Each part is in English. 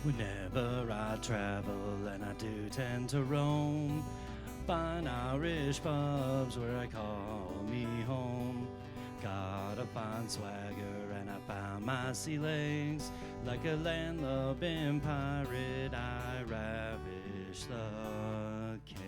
Whenever I travel, and I do tend to roam, find Irish pubs where I call me home. Got a fine swagger and I found my sea legs. Like a landlubbing pirate, I ravish the caves.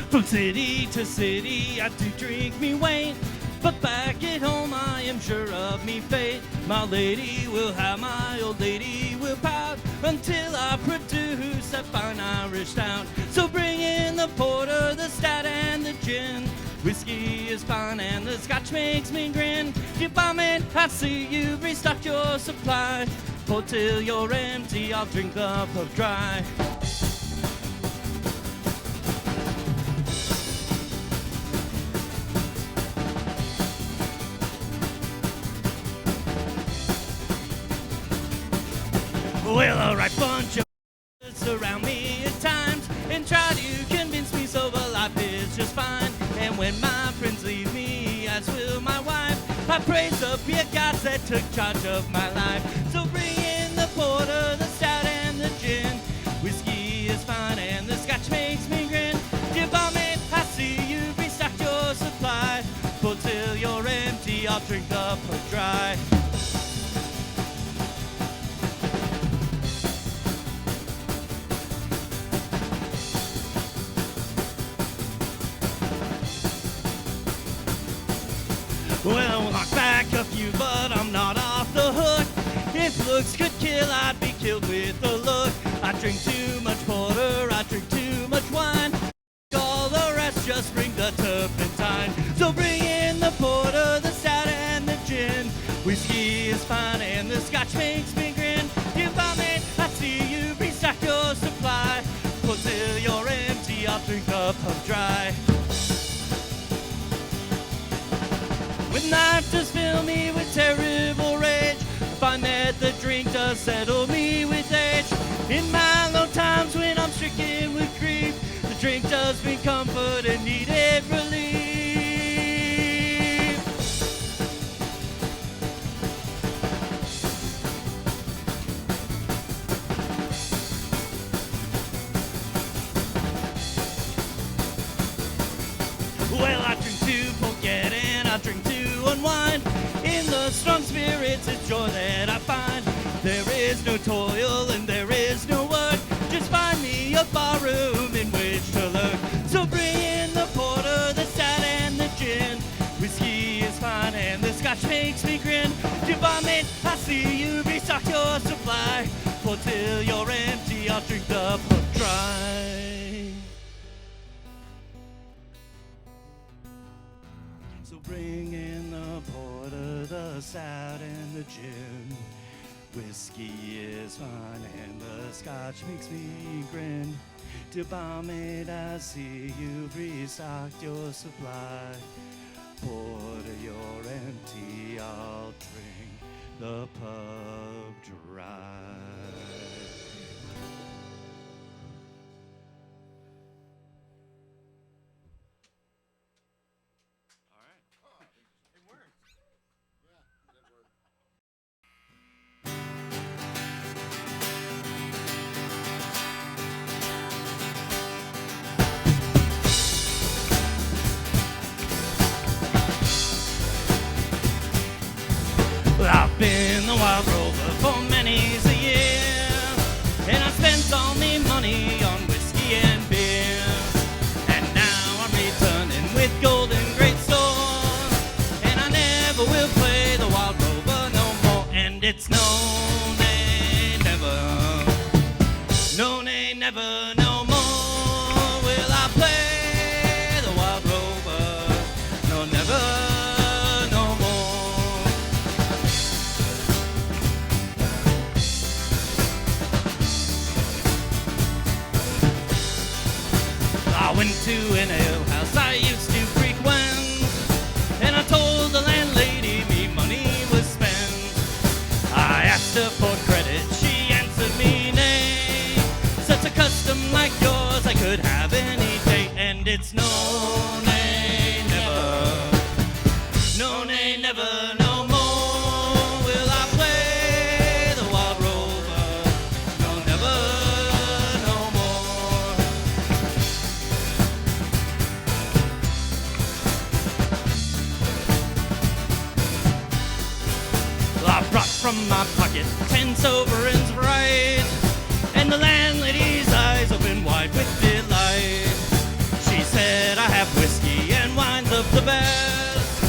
From city to city, I do drink me weight, but back at home I am sure of me fate. My lady will have, my old lady will pout, until I produce that fine Irish stout. So bring in the porter, the stout, and the gin. Whiskey is fine and the scotch makes me grin. You bomb it, I see you've restocked your supply. Pour till you're empty, I'll drink the pub dry. Well, a right bunch of surround me at times and try to convince me so life is just fine. And when my friends leave me, as will my wife, I praise the beer gods that took charge of my life. So bring in the porter, the stout, and the gin. Whiskey is fine and the scotch makes me grin. You bomb it, I see you've restocked your supply. Pour till you're empty, I'll drink the pub dry. Well, knock back a few, but I'm not off the hook. If looks could kill, I'd be killed with a look. I drink too much porter, I drink too much wine. All the rest, just bring the turpentine. So bring in the porter, the stout, and the gin. Whiskey is fine and the scotch makes me grin. You bomb it, I see you restock your supply. Pour till you're empty, I'll drink the pub dry. When life does fill me with terrible rage, I find that the drink does settle me with age. In my low times when I'm stricken with grief, the drink does bring comfort and needed relief. Well, I drink to forget and I drink to unwind. In the strong spirits, it's joy that I find. There is no toil and there is no work. Just find me a bar room in which to lurk. So bring in the porter, the stout, and the gin. Whiskey is fine and the scotch makes me grin. You bomb it, I see you restock your supply. Pour till you're empty, I'll drink the pub dry. So bring in the porter, the stout, and the gin. Whiskey is fine and the scotch makes me grin. To bomb it, I see you've restocked your supply. Porter, you're empty, I'll drink the pub dry. I've been the wild rover for many's a year, and I spent all me money on whiskey and beer. And now I'm returning with golden great store, and I never will play the wild rover no more. And it's no, nay, never, no, nay, never, no more will I play the wild rover, no, never. I went to an ale house I used to frequent, and I told the landlady me money was spent. I asked her for credit, she answered me nay. Such a one like yours I could have any day, and it's no, nay, never. No, nay, never, no more will I play the wild rover. No, never, no more. Well, I brought from my pocket 10 sovereigns right, and the landlady's eyes opened wide with delight. She said, I have whiskey and wines of the best,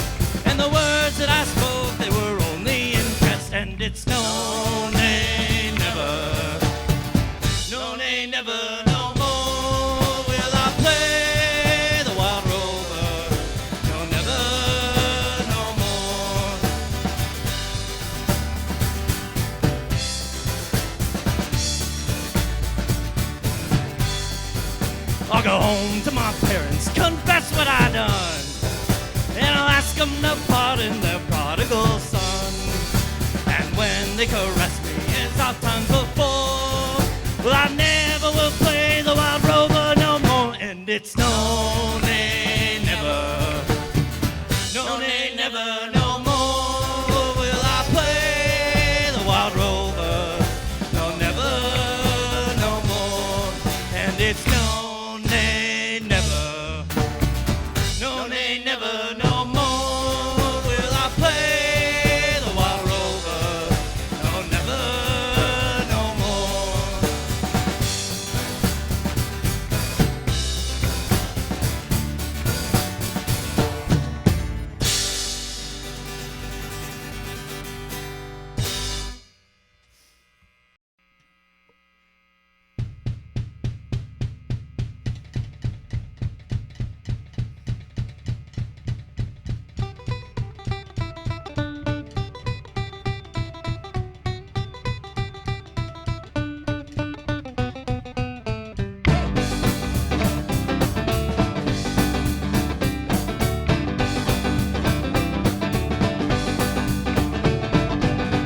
and the words that I spoke, they were only in jest, and it's no, nay, never. No, nay, never, no more will I play the wild rover. No, never, no more. I'll go home to my parents, confess what I done, and I'll ask them to pardon their prodigal son. And when they caress me as oft times before, well, I never will play the wild rover no more. And it's no, nay, never. No, nay, never, no more will I play the wild rover. No, never, no more. And it's no, nay, never. No, nay, never, no more will I play the wild rover. No, never, no more.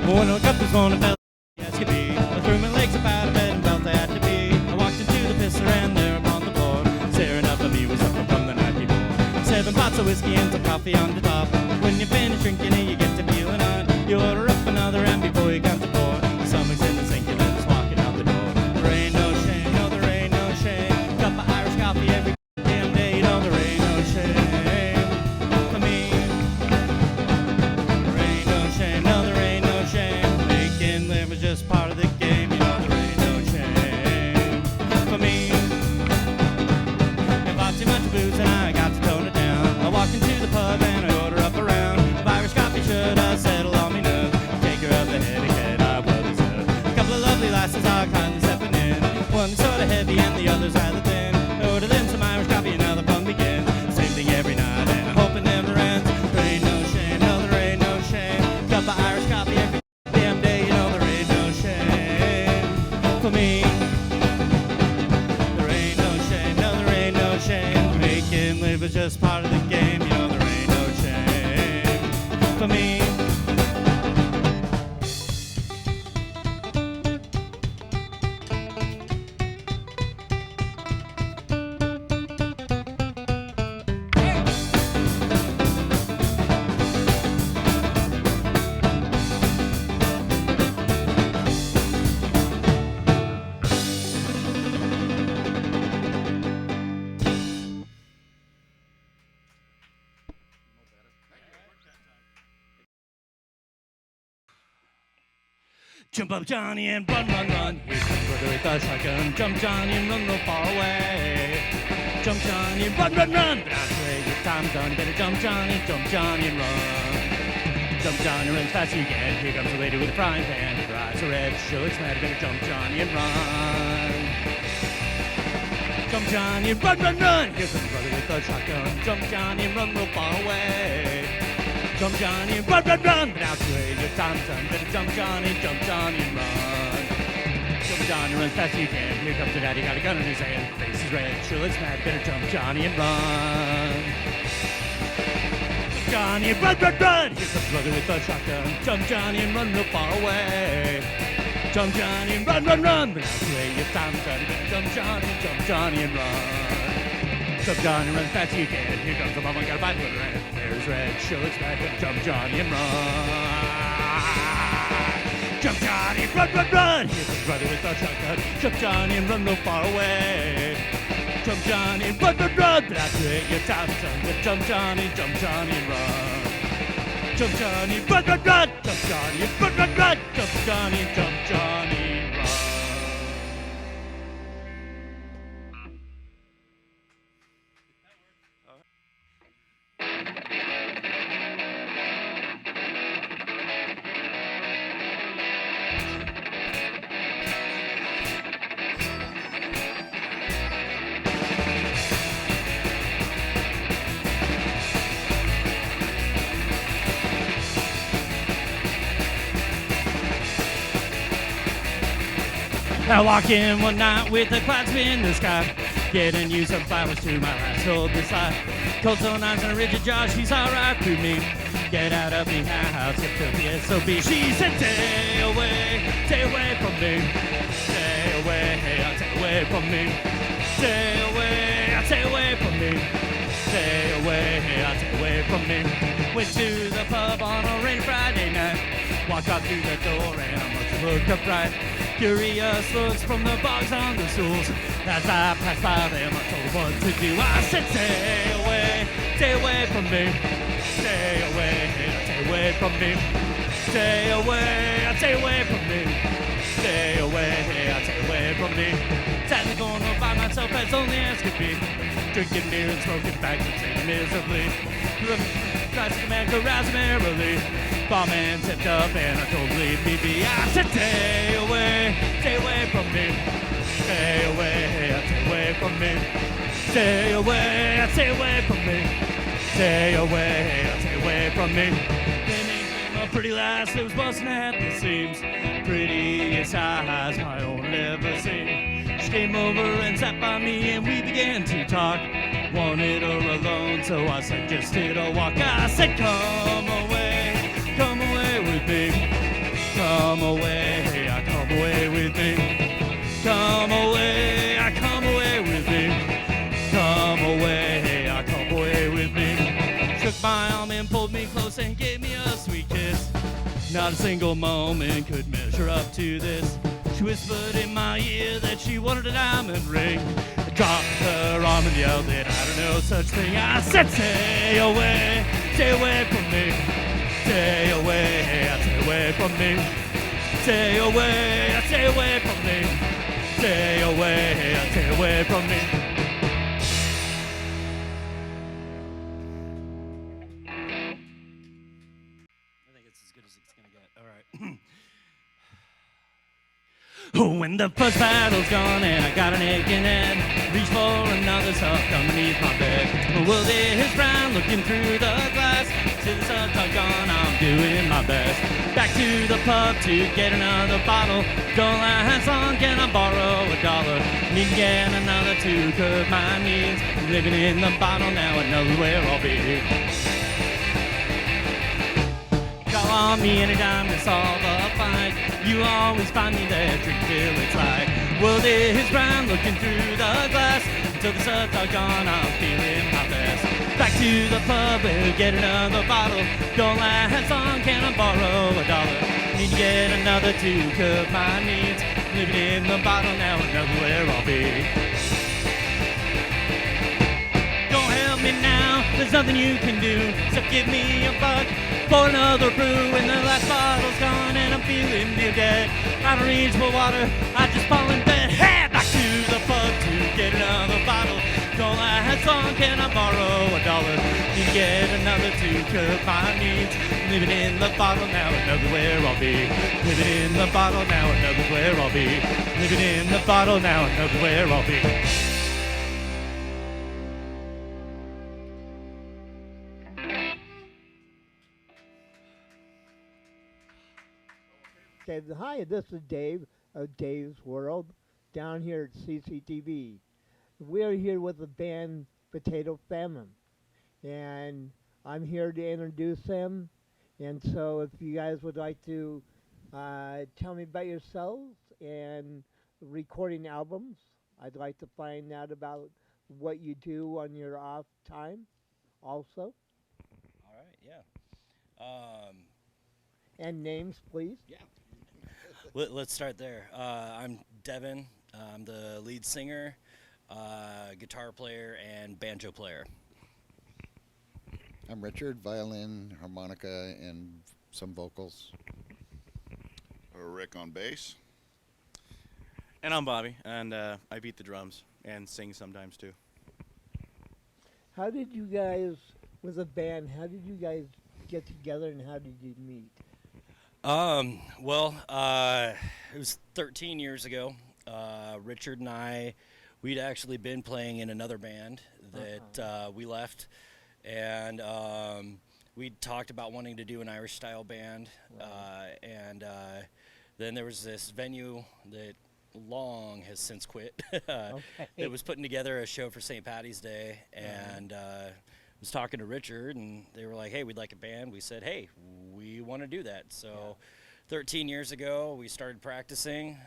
When I woke up this morning, felt as could be. I threw my legs up out of bed and felt I had to be. I walked into the pisser and there upon the floor, staring up at me was something from the night before. 7 pots of whiskey and some coffee on the top. When you finish drinking it, you get to feeling on. You order up another and before you count to 4, your stomach's in the sink and then it's walking out the door. There ain't no shame, no there ain't no shame. Cup of Irish coffee every damn day, you know there ain't no shame for me. There ain't no shame, no there ain't no shame. Making live is just part of the game, you know there ain't no shame for me. If I've too much booze and I got to tone it down, I walk into the pub and I order up a round of Irish coffee, should I settle on me nerve? Take her of the headache I well deserve. A couple of lovely lasses are kindly stepping in, one sort of heavy and the other's rather thin. I order them some Irish coffee and now the fun begins. Same thing every night and I hope it never ends. There ain't no shame, no there ain't no shame. Cup of Irish coffee every damn day, you know there ain't no shame for me. There ain't no shame, no there ain't no shame. Making live is just part of the game, you know there ain't no shame for me. Jump up, Johnny, and run, run, run. Here's the brother with the shotgun. Jump, Johnny, and run real far away. Jump, Johnny, run, run, run. But out the way, your time's done. You better jump, Johnny, and run. Jump, Johnny, run as fast as you can. Here comes the lady with a frying pan. Her eyes are red, she looks mad. You better jump, Johnny, and run. Jump, Johnny, and run, run, run. Here comes the brother with the shotgun. Jump, Johnny, and run real far away. Jump, Johnny, and run, run, run. But out the way, your time's done. Better jump, Johnny, and run. Jump, Johnny, run as fast as you can. Here comes the daddy, got a gun in his hand. Face is red, she looks mad. Better jump, Johnny, and run. Jump, Johnny, and run, run, run. Here comes brother with a shotgun. Jump, Johnny, and run real far away. Jump Johnny, run, run, run. But now play your time, Johnny. Jump Johnny, and run. Jump Johnny, run fast you can. Here comes the mama, got a bite with her hand. There's red, show its back, and jump Johnny and run. Jump Johnny, run, run, run. Here comes Brother with the shotgun. Jump Johnny and run no far away. Jump Johnny, run, run, run. But now play your time, son. Jump Johnny, and run. Jump Johnny, run, run, run. Jump Johnny, run, run, run. Jump Johnny, run. I walk in one night with the clouds in the sky, getting you some flowers to my last hold this life. Cold so nice and a rigid jaw, she's alright to me. Get out of the house, you filthy SOB. She said, stay away from me. Stay away from me. Stay away from me. Stay away from me. Went to the pub on a rainy Friday night. Walked out through the door and I must have looked upright. Curious looks from the bogs on the stools. As I passed by them, I told what to do. I said, stay away from me. Stay away from me. Stay away from me. Stay away from me. Sat in the corner by myself as lonely as could be, drinking beer and smoking back and singing miserably. Classic man carousing merrily. Barman stepped up and I told him leave me be. I said, stay away from me. Stay away from me. Stay away from me. Stay away from me. They made me a pretty lass that was busting at the seams. Prettiest eyes my own ever seen. She came over and sat by me and we began to talk. Wanted her alone, so I suggested a walk. I said, come away with me. Come away with me. Come away with me. Come away with me. Shook my arm and pulled me close and gave me a sweet kiss. Not a single moment could measure up to this. She whispered in my ear that she wanted a diamond ring. I dropped her arm and yelled that I don't know such thing. I said, stay away from me. Stay away from me. Stay away from me. Stay away from me. I think it's as good as it's gonna get. All right. Oh, when the first battle's gone and I got an aching head, reach for another soft underneath my bed. The world is brown, looking through the glass. Till the sun's gone, I'm doing my best. Back to the pub to get another bottle. Don't last long, can I borrow $1? Need to get another to curb my needs. Living in the bottle now, I know where I'll be. Call on me anytime to solve a fight. You always find me there, drink till it's light. World is brown, looking through the glass. Until the sun's gone, I'm feeling my best. Back to the pub, we'll get another bottle. Don't last long, can I borrow $1? Need to get another to curb my needs. Living in the bottle now, I know where I'll be. Don't help me now, there's nothing you can do except give me a buck. Pour another brew and the last bottle's gone and I'm feeling near dead. I don't reach for water, I just fall in bed. Hey, back to the pub to get another bottle. Don't last long, can I borrow $1? Need to get another to curb my needs. Living in the bottle now, I know where I'll be. Living in the bottle now, I know where I'll be. Living in the bottle now, I know where I'll be. Okay, hi, this is Dave of Dave's World down here at CCTV. We're here with the band Potatoe Famine, and I'm here to introduce them. And so if you guys would like to Tell me about yourselves and recording albums. I'd like to find out about what you do on your off time also. All right, yeah. Um, And names, please. yeah. Let's start there. I'm Devin. I'm the lead singer, guitar player, and banjo player. I'm Richard, violin, harmonica, and some vocals. Rick on bass. And I'm Bobby, and I beat the drums and sing sometimes too. How did you guys, with a band, how did you guys get together and how did you meet? Well, it was 13 years ago. Richard and I, we'd actually been playing in another band that we left, and we talked about wanting to do an Irish style band, and then there was this venue that long has since quit. It was putting together a show for St. Patty's Day, and was talking to Richard, and they were like, "Hey, we'd like a band." We said, "Hey, we want to do that." So, 13 years ago, we started practicing.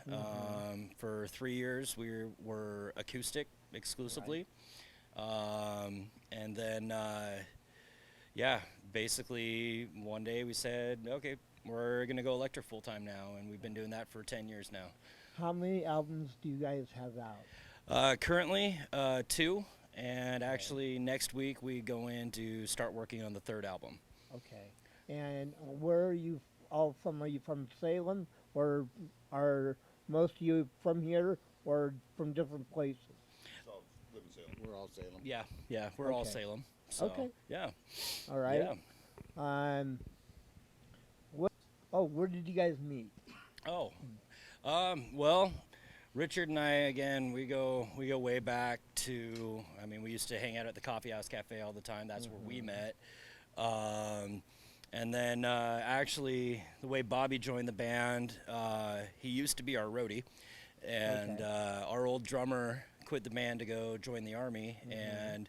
For 3 years, we were acoustic exclusively, and then, yeah, basically one day we said, "Okay, we're gonna go electric full time now," and we've been doing that for 10 years now. How many albums do you guys have out? Currently, 2. And actually, next week we go in to start working on the 3rd album. Okay. And where are you all from? Are you from Salem, or are most of you from here, or from different places? So, live in Salem. We're all Salem. Yeah, we're all Okay. Salem. So, Okay. Yeah. All right. Yeah. What? Oh, where did you guys meet? Oh, well, Richard and I, again, we go way back to. I mean, we used to hang out at the Coffee House Cafe all the time. That's where we met. And then actually, the way Bobby joined the band, he used to be our roadie, and our old drummer quit the band to go join the army, and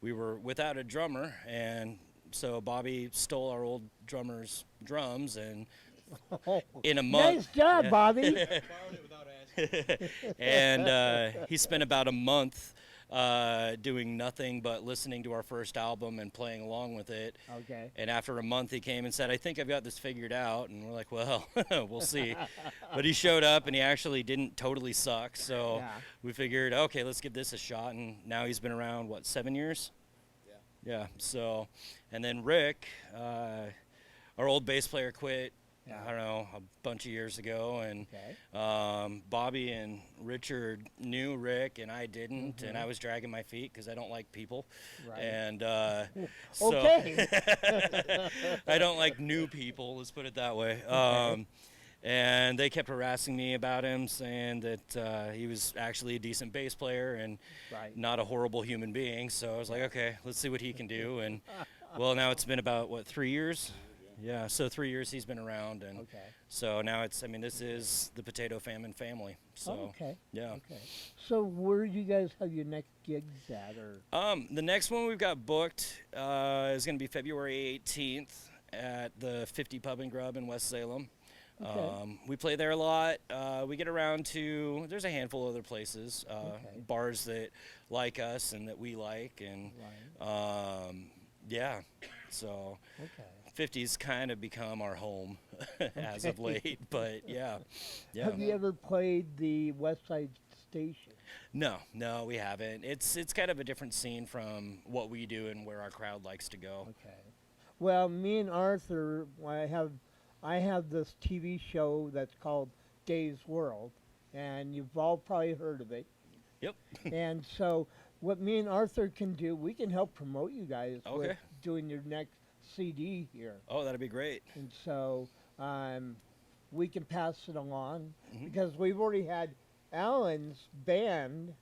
we were without a drummer, and so Bobby stole our old drummer's drums, and in a month. Nice job, Bobby. And he spent about a month doing nothing but listening to our first album and playing along with it. Okay. And after a month, he came and said, "I think I've got this figured out." And we're like, "Well, we'll see." But he showed up, and he actually didn't totally suck. So we figured, okay, let's give this a shot. And now he's been around, what, 7 years? Yeah. So, and then Rick, our old bass player, quit. I don't know, a bunch of years ago, and Bobby and Richard knew Rick, and I didn't, and I was dragging my feet because I don't like people, and so I don't like new people. Let's put it that way. And they kept harassing me about him, saying that he was actually a decent bass player and not a horrible human being. So I was like, okay, let's see what he can do. And well, now it's been about, what, 3 years? Yeah, so 3 years he's been around, and so now it's, I mean, this is the Potato Famine family. So, yeah. Okay. So where do you guys have your next gigs at, or? The next one we've got booked is going to be February 18th at the 50 Pub and Grub in West Salem. We play there a lot. We get around to, there's a handful of other places, bars that like us and that we like, and yeah, so 50's kind of become our home as of late, but yeah. Have you ever played the West Side Station? No, we haven't. It's kind of a different scene from what we do and where our crowd likes to go. Okay. Well, me and Arthur, I have this TV show that's called Dave's World, and you've all probably heard of it. Yep. And so what me and Arthur can do, we can help promote you guys with doing your next CD here. Oh, that'd be great. And so we can pass it along because we've already had Alan's band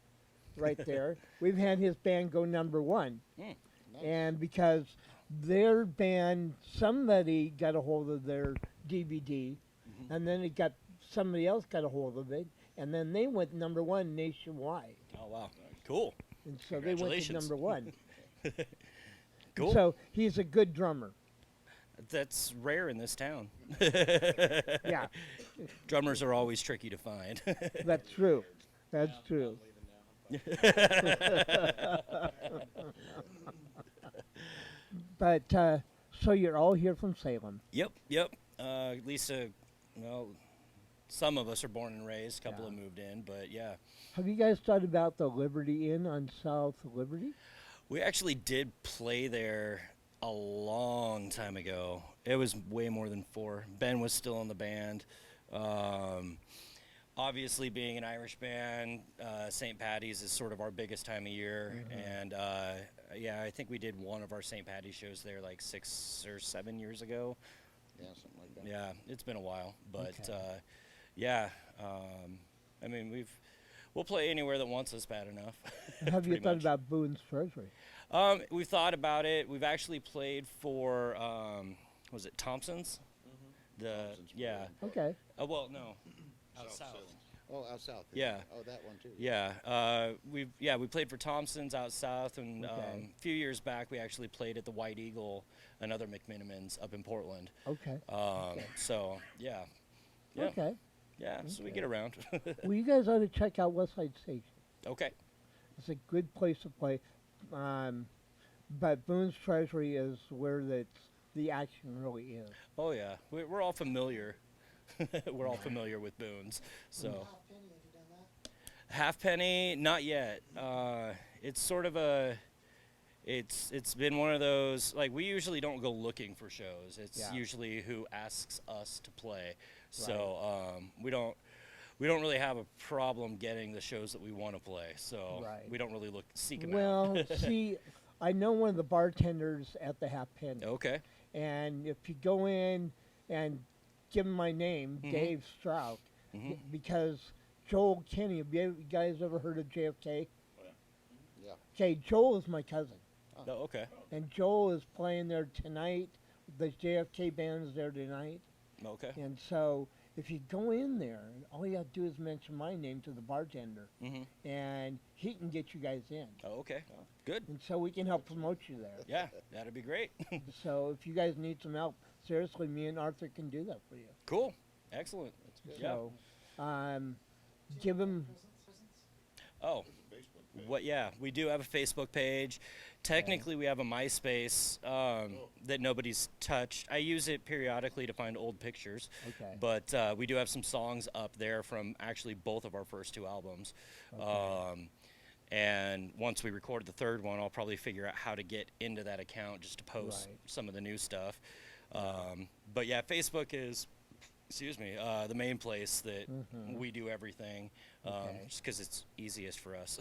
right there. We've had his band go #1. Nice. And because their band, somebody got a hold of their DVD, and then somebody else got a hold of it, and then they went #1 nationwide. Oh, wow. Cool. And so they went to #1. Cool. So he's a good drummer. That's rare in this town. Yeah, Drummers are always tricky to find. that's true. That's true. But so you're all here from Salem. Yep, yep. Lisa, well, some of us are born and raised. A couple Yeah. have moved in, but yeah. Have you guys thought about the Liberty Inn on South Liberty? We actually did play there a long time ago. It was way more than 4. Ben was still in the band. Obviously, being an Irish band, St. Patty's is sort of our biggest time of year. And yeah, I think we did one of our St. Patty's shows there like 6 or 7 years ago. Yeah, something like that. Yeah, it's been a while, but Okay. yeah. I mean, we'll play anywhere that wants us bad enough. Have you pretty thought much. about Boone's Treasury? We've thought about it. We've actually played for was it Thompson's? The Thompson's yeah. Okay. Well, no, out south. Salem. Oh, out south. Yeah. Oh, that one too. Yeah, we played for Thompson's out south, and Okay. a few years back we actually played at the White Eagle, another McMinimans up in Portland. Okay. So yeah, yeah, Okay. yeah. So we Okay. get around. Well, you guys ought to check out West Side Station. Okay. It's a good place to play. But Boone's Treasury is where the action really is. Oh yeah, we're all familiar. We're all familiar with Boone's. So Halfpenny, not yet. It's sort of a. It's been one of those, like, we usually don't go looking for shows. It's Yeah. usually who asks us to play. So we don't really have a problem getting the shows that we want to play. So Right. we don't really seek them out. Well, see, I know one of the bartenders at the Halfpenny. Okay. And if you go in and give him my name, Mhm. Dave Strout, Mhm. because Joel Kinney, have you guys ever heard of JFK? Yeah. Okay, Joel is my cousin. Oh, okay. And Joel is playing there tonight. The JFK band is there tonight. Okay. And so if you go in there, all you have to do is mention my name to the bartender, Mhm. and he can get you guys in. Oh, okay. Good. And so we can help promote you there. Yeah, that'd be great. So if you guys need some help, seriously, me and Arthur can do that for you. Cool. Excellent. Yeah. So give him, Oh. Facebook page. What? Yeah, we do have a Facebook page. Technically, we have a MySpace that nobody's touched. I use it periodically to find old pictures, okay. but we do have some songs up there from actually both of our first 2 albums. And once we recorded the 3rd one, I'll probably figure out how to get into that account just to post Right. some of the new stuff. But yeah, Facebook is, excuse me, the main place that we do everything, Okay. just because it's easiest for us.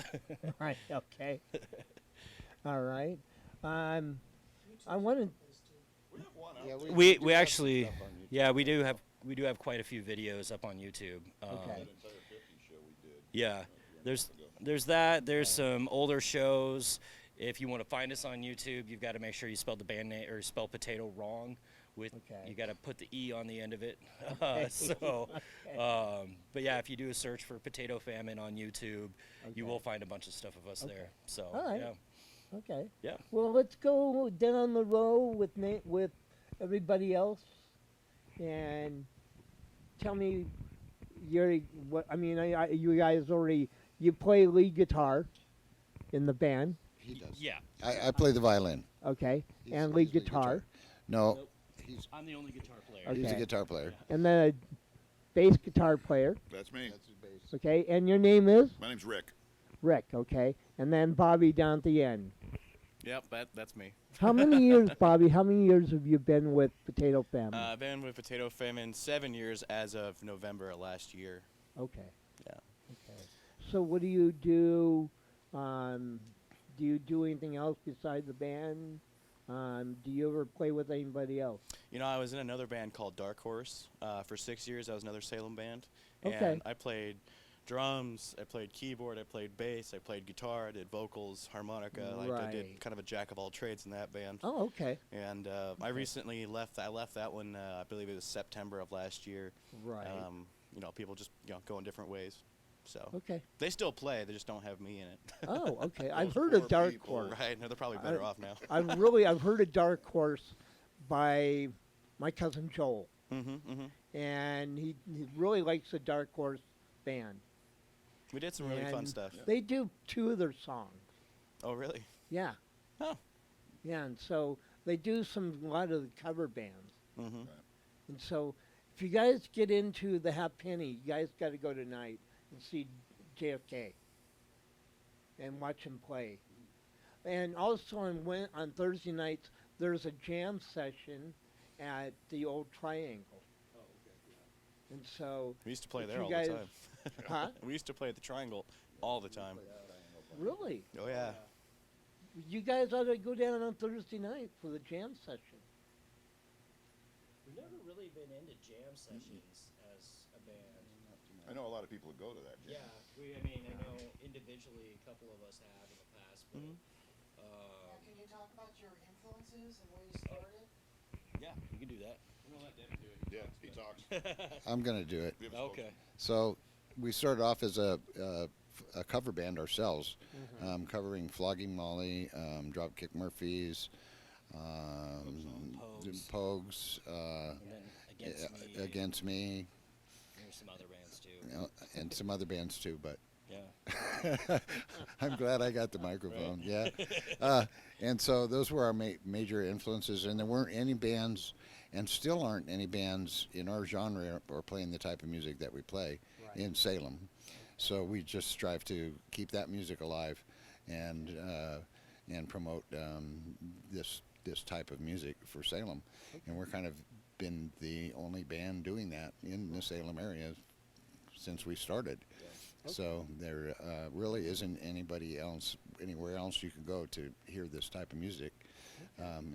Right, okay. All right. I want to, We have one out Yeah, there. We do have some actually, stuff on YouTube. yeah, we do have quite a few videos up on YouTube. Okay. That entire 50 show we did. Yeah, there's ago. there's that. There's some older shows. If you want to find us on YouTube, you've got to make sure you spell the band name or spell Potato wrong. With Okay. you got to put the E on the end of it. Okay. So, but yeah, if you do a search for Potato Famine on YouTube, you Okay. will find a bunch of stuff of us there. So All right. yeah, okay. yeah. Well, let's go down the row with everybody else, and tell me what I mean. You guys you play lead guitar in the band, He does. Yeah. I play the violin. okay, He's- and he's lead lead guitar, No, Nope. he's I'm the only guitar player. Okay. he's a guitar player. and then a bass guitar player, That's me. That's his bass. okay, and your name is My name's Rick. Rick, okay, and then Bobby down at the end. Yep, that's me. How many years, Bobby? How many years have you been with Potato Family? I've been with Potato Famine 7 years as of November of last year. Okay. Yeah. Okay. So what do you do? Do you do anything else besides the band? Do you ever play with anybody else? You know, I was in another band called Dark Horse for 6 years. I was another Salem band. Okay. And I played drums, I played keyboard, I played bass, I played guitar, I did vocals, harmonica. Like I Right. did kind of a jack of all trades in that band. Oh, okay. And I recently left. I left that one. I believe it was September of last year. Right. You know, people just going different ways. So Okay. they still play. They just don't have me in it. Oh, okay. I've Those heard of poor Dark people. Horse. Right? No, they're probably better off now. I've heard of Dark Horse by my cousin Joel, and he really likes the Dark Horse band. We did some really fun And stuff. They do 2 of their songs. Oh, really? Yeah. Oh. Yeah, and so they do a lot of the cover bands. Mm-hmm. And so if you guys get into the Halfpenny, you guys got to go tonight and see JFK and watch him play. And also on Thursday nights, there's a jam session at the old Triangle. And so We used to play if there you all guys- the time. Huh? We used to play at the Triangle all the time. Really? Oh, yeah. You guys ought to go down on Thursday night for the jam session. We've never really been into jam sessions as a band. I know a lot of people who go to that. Yeah, I know individually a couple of us have in the past, but Can you talk about your influences and where you started? Yeah, we can do that. I'm gonna let Devin do it. Yeah, he talks. I'm going to do it. We have a Okay. So we started off as a cover band ourselves, covering Flogging Molly, Dropkick Murphys, Pogues. Pogues, And then Against Me, There's some other bands too. and some other bands too, but Yeah. I'm glad I got the microphone. Yeah. And so those were our major influences, and there weren't any bands, and still aren't any bands in our genre or playing the type of music that we play in Salem. So we just strive to keep that music alive and promote this type of music for Salem. And we're kind of been the only band doing that in the Salem area since we started. So there really isn't anybody else, anywhere else you can go to hear this type of music,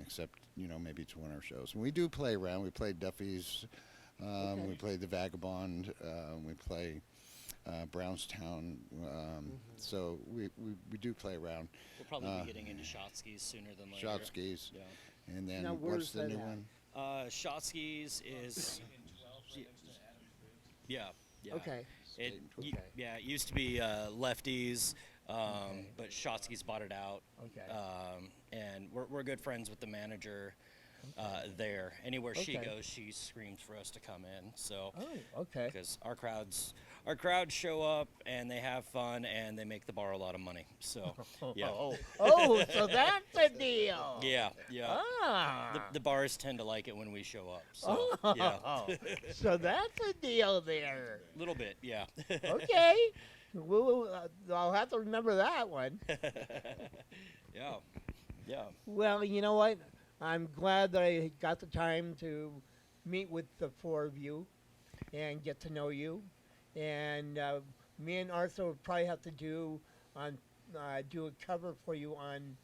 except, maybe to one of our shows. And we do play around. We played Duffy's, we played The Vagabond, we play Brownstown. So we do play around. We'll probably be getting into Shotskis sooner than later. Shotskis. Yeah. And then Now, what's where's the that new at? one? Shotskis is. Yeah. Yeah. Okay. It, Okay. it used to be Lefties, but Shotskis bought it out. Okay. And we're good friends with the manager there. Anywhere she Okay. goes, she screams for us to come in. So. Oh, okay. Because our crowds show up and they have fun and they make the bar a lot of money. So yeah, Oh, so that's the deal. yeah. Ah. The bars tend to like it when we show up. So yeah, So that's the deal there. a little bit, yeah. Okay. I'll have to remember that one. Yeah. Well, you know what? I'm glad that I got the time to meet with the 4 of you and get to know you. And me and Arthur would probably have to do a cover for you on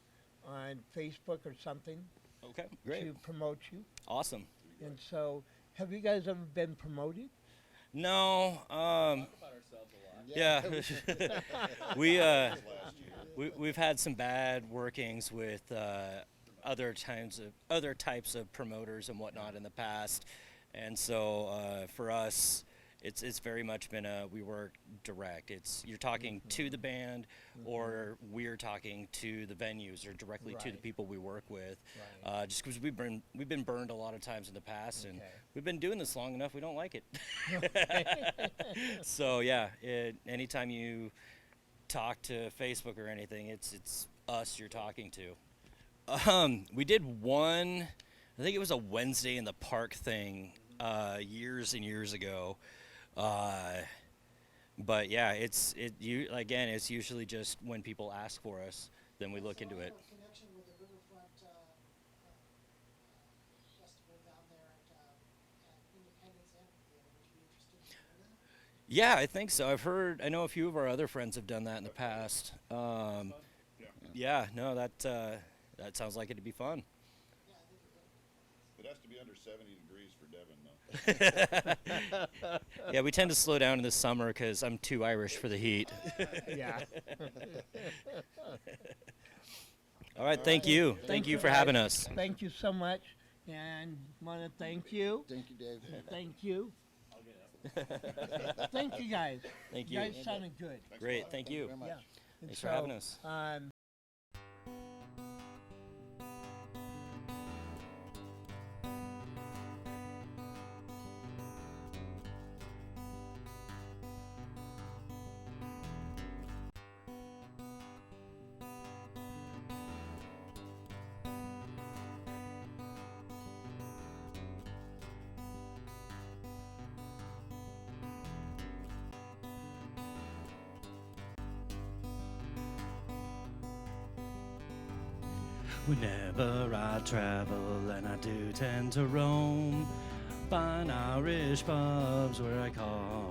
Facebook or something Okay, great, to promote you. awesome. And so, have you guys ever been promoted? No, yeah, we've had some bad workings with other types of promoters and whatnot in the past, and so for us, it's very much been we work direct. You're talking to the band, or we're talking to the venues, or directly to the Right. people we work with. Right. Just because we've been burned a lot of times in the past, and Okay. we've been doing this long enough, we don't like it. So yeah, anytime you talk to Facebook or anything, it's us you're talking to. We did one, I think it was a Wednesday in the Park thing years and years ago. But yeah, it's usually just when people ask for us, then we look into it. A connection with the Riverfront festival down there at Independence Amphitheater. Would you be interested in doing that? Yeah, I think so. I know a few of our other friends have done that in the past. Yeah, no, that sounds like it'd be fun. It has to be under 70 degrees for Devin, though. Yeah, we tend to slow down in the summer because I'm too Irish for the heat. Yeah. All right, thank you. Thank you for having us. Thank you so much. And want to thank you. Thank you, Dave. Thank you. Thank you guys. Thank You you. guys sounded good. Great, thank you. Very much. Yeah. And Thanks for having us. Whenever I travel, and I do tend to roam, find Irish pubs where I call